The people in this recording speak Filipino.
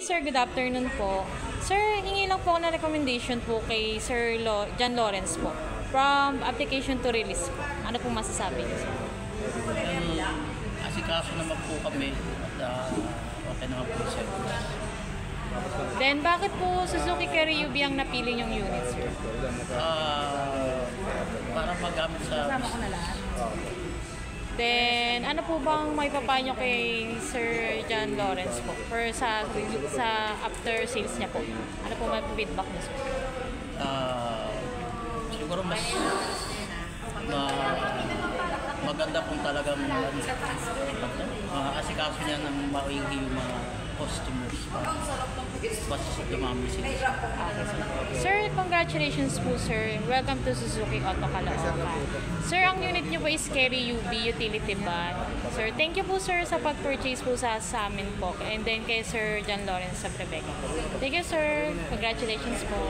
Sir, good afternoon po. Sir, hingi lang po ako ng recommendation po kay Sir John Lawrence po. From application to release po. Ano po masasabi niyo, sir? Asikaso naman po kami at okay naman po sir. Then, bakit po Suzuki Carry UV ang napili niyong unit, sir? Para magamit sa... Kasama ko na lahat. Then, ano po bang may papayo niyo kay Sir John Lawrence po for sa after sales niya po? Ano po may feedback niyo, sir? Siguro mas maganda kung talagang asikaso niya ng maigi yung mga customers mas dumami sila. Okay, sir, congratulations po, sir. Welcome to Suzuki Auto Caloocan. Sir, ang unit niyo po is Carry UV Utility Van. Sir, thank you po, sir, sa pag-purchase po sa amin po. And then kay Sir John Lawrence sa Brebeca. Thank you, sir. Congratulations po.